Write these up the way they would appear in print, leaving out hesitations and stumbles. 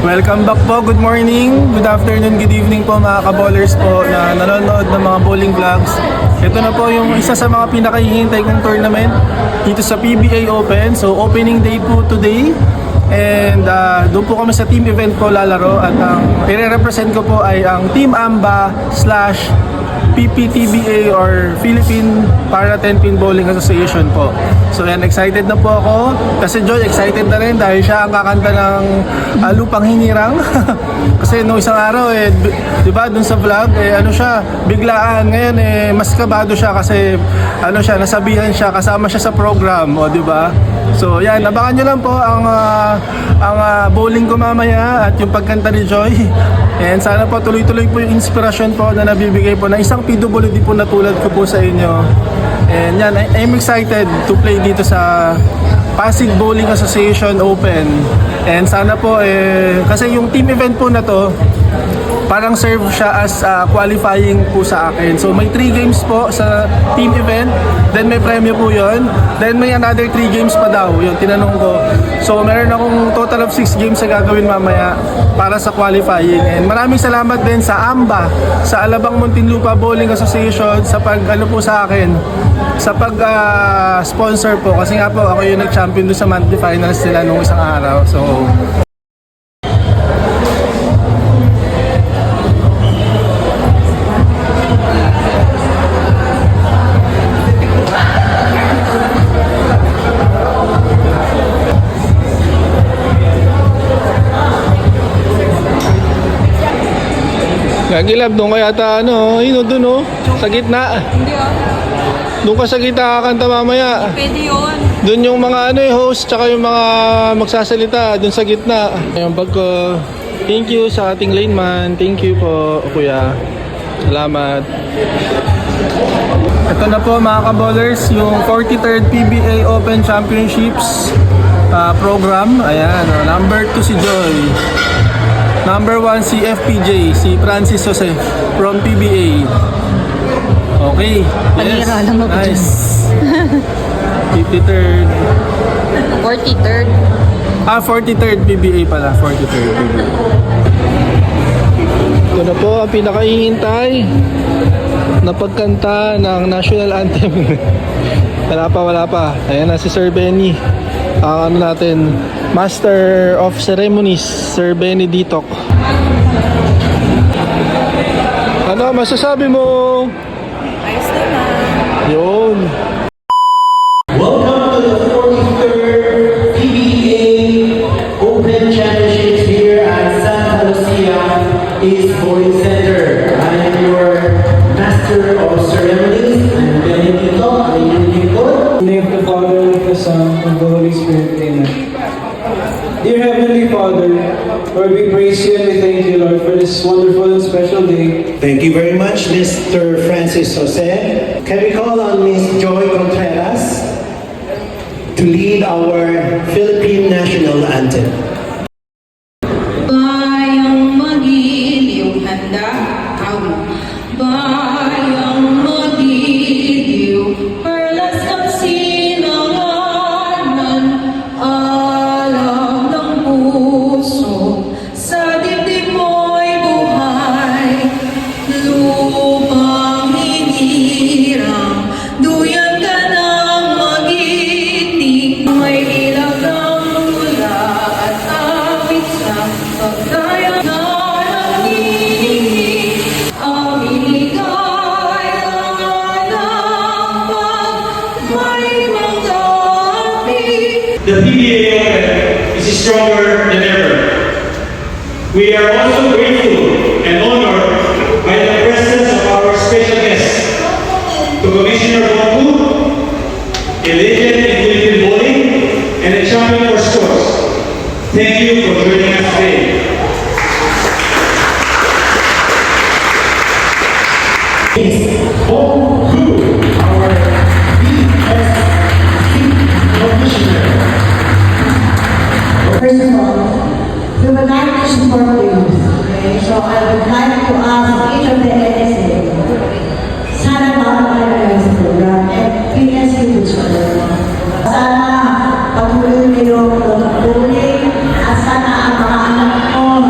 Welcome back po. Good morning, good afternoon, good evening po mga ka-ballers po na nanonood ng mga bowling vlogs. Ito na po yung isa sa mga pinakahihintay kong tournament dito sa PBA Open. So opening day po today. And doon po kami sa team event po lalaro. At ang i-represent ko po ay ang Team AMBA / PPTBA or Philippine Para 10-Pin Bowling Association po. So yan, excited na po ako. Kasi Joy, excited na rin dahil siya ang kakanta ng Lupang Hinirang. Kasi no isang araw di ba dun sa vlog, ano siya, biglaan. Ngayon mas kabado siya kasi ano siya, nasabihan siya, kasama siya sa program, o di ba? So yan, abangan nyo lang po ang bowling ko mamaya at yung pagkanta ni Joy. And sana po tuloy-tuloy po yung inspirasyon po na nabibigay po na isang PWD po na tulad ko po sa inyo. And yan, I'm excited to play dito sa Pasig Bowling Association Open. And sana po kasi yung team event po na to parang serve siya as qualifying po sa akin. So may 3 games po sa team event, then may premyo po yon, then may another 3 games pa daw, yung tinanong ko. So meron akong total of 6 games na gagawin mamaya para sa qualifying. And maraming salamat din sa AMBA, sa Alabang Muntinlupa Bowling Association sa pag-ano po sa akin, sa pag sponsor po, kasi nga po ako yung nag-champion doon sa monthly finals nila nung isang araw. So Gagilab, doon kaya yun doon sa gitna. Hindi Doon ka sa gitna kakanta mamaya. Pwede yun. Doon yung mga host, tsaka yung mga magsasalita, doon sa gitna. Yung bag ko. Thank you sa ating laneman. Thank you po, kuya. Salamat. Ito na po mga ka-ballers, yung 43rd PBA Open Championships program. Ayan, number 2 si Joy. Number 1 si FPJ, si Francis Jose from PBA. Okay. Yes. Panira lang ako nice. 53rd. 43rd. 43rd PBA pala. 43rd PBA. Ito na po ang pinakahihintay na pagkanta ng national anthem. Wala pa. Ayan na si Sir Benny. Ano natin, Master of Ceremonies, Sir Benny Ditok. Ano masasabi mo? Ayos naman. Yun. Welcome to the 43rd PBA Open Championships here at Santa Lucia East Bowling Center. I am your Master of Ceremonies. I'm Benny Ditok. I'm your Ditok. In the name of the Father, of the Son, and the Holy Spirit. Amen. Dear Heavenly Father, Lord, we praise you and we thank you, Lord, for this wonderful and special day. Thank you very much, Mr. Francis Jose. Can we call on Miss Joy Contreras to lead our Philippine National Anthem? Bayang magiliw handa ang bayang magiliw perlas ng sinanganan alam ng puso sa dibdib mo'y buhay lupang hinirang duyan ka ng magiting may ilaw ng mula at apit sa pagkaya na nanginginig ang inigay ng may magdamit. The PBA Open is stronger than ever. We are also grateful and honored by the presence of our special guest, to Commissioner Bongu, a legend in Philippine bowling and a champion for sports. Thank you for joining us today. First of all, we would like to support you. Okay? So I would like to ask each of the NSA, sana makakaya kayo sa program at PSC to support. Sana patuloy kayo mag-bullying at sana ang mga anak ko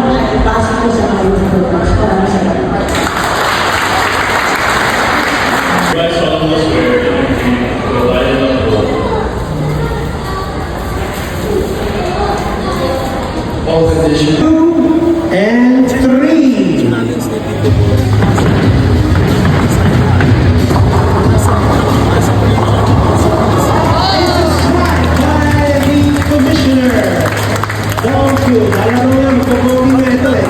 position 2 and 3. Commissioner. Thank you. Alam mo yan, magpapawin na ito eh.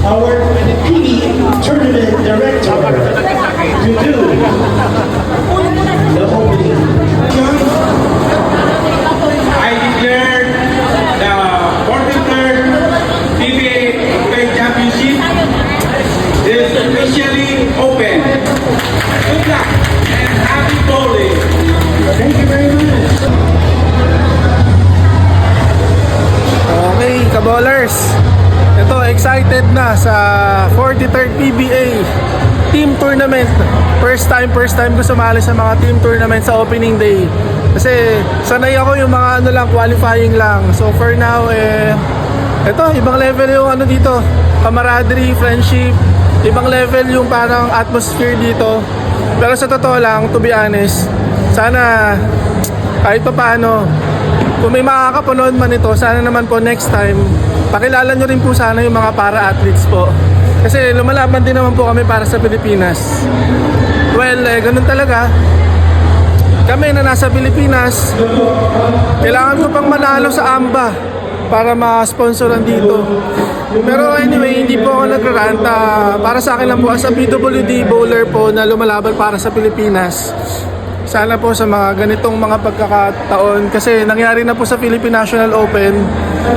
Our PB Tournament Director to do the opening. I declare the 43rd PBA Open Championship is officially open. Good luck and happy bowling. Thank you very much. Okay, kaballers. Ito, excited na sa 43rd PBA team tournament. First time ko sumali sa mga team tournament sa opening day. Kasi sanay ako yung mga ano lang, qualifying lang. So for now, ito, ibang level yung ano dito. Camaraderie, friendship. Ibang level yung parang atmosphere dito. Pero sa totoo lang, to be honest, sana kahit pa paano, kung may makakapanood man ito, sana naman po next time, pakilala nyo rin po sana yung mga para-athletes po. Kasi lumalaban din naman po kami para sa Pilipinas. Well, ganun talaga. Kami na nasa Pilipinas, kailangan ko pang manalo sa AMBA para ma-sponsoran dito. Pero anyway, hindi po ako nagraranta. Para sa akin lang po, as a PWD bowler po na lumalaban para sa Pilipinas, sana po sa mga ganitong mga pagkakataon, kasi nangyari na po sa Philippine National Open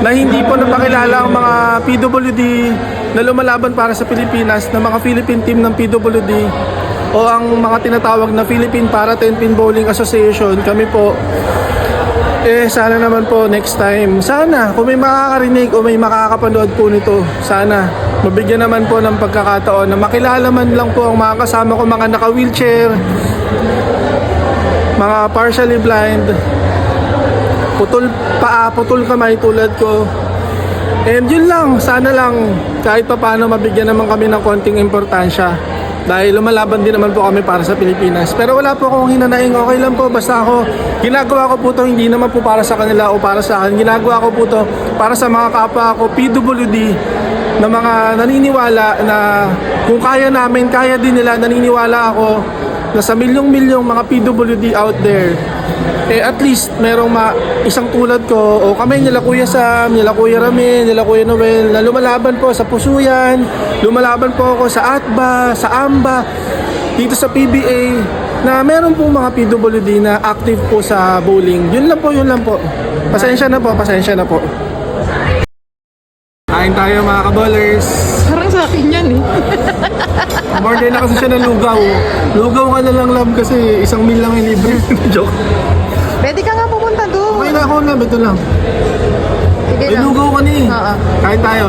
na hindi po napakilala ang mga PWD na lumalaban para sa Pilipinas, na mga Philippine team ng PWD o ang mga tinatawag na Philippine Para 10-Pin Bowling Association. Kami po, sana naman po next time, sana kung may makakarinig o may makakapanood po nito, sana mabigyan naman po ng pagkakataon na makilala man lang po ang mga kasama ko, mga naka-wheelchair, mga partially blind, putol paa, putol kamay tulad ko. And yun lang, sana lang kahit pa paano mabigyan naman kami ng konting importansya, dahil lumalaban din naman po kami para sa Pilipinas. Pero wala po akong hinanaing, okay lang po, basta ako, ginagawa ko po to hindi naman po para sa kanila o para sa akin, ginagawa ko po to para sa mga kapwa ko PWD na mga naniniwala na kung kaya namin, kaya din nila. Naniniwala ako na sa milyong-milyong mga PWD out there, at least merong isang tulad ko o kami, nila Kuya Sam, nila Kuya Ramin, nila Kuya Noel, na lumalaban po sa Pusuyan, lumalaban po ako sa ATBA, sa AMBA, dito sa PBA, na meron po mga PWD na active po sa bowling. Yun lang po. Pasensya na po. Kain tayo mga kaballers. Parang sa akin yan eh. Order na kasi siya ng lugaw. Lugaw ka na lang, Lam, kasi 1 meal lang yung libre. Joke. Pwede ka nga pumunta doon. Okay na ako, Lam. Ito lang. Sige May lang. lugaw ka ni. Oo. Kain tayo.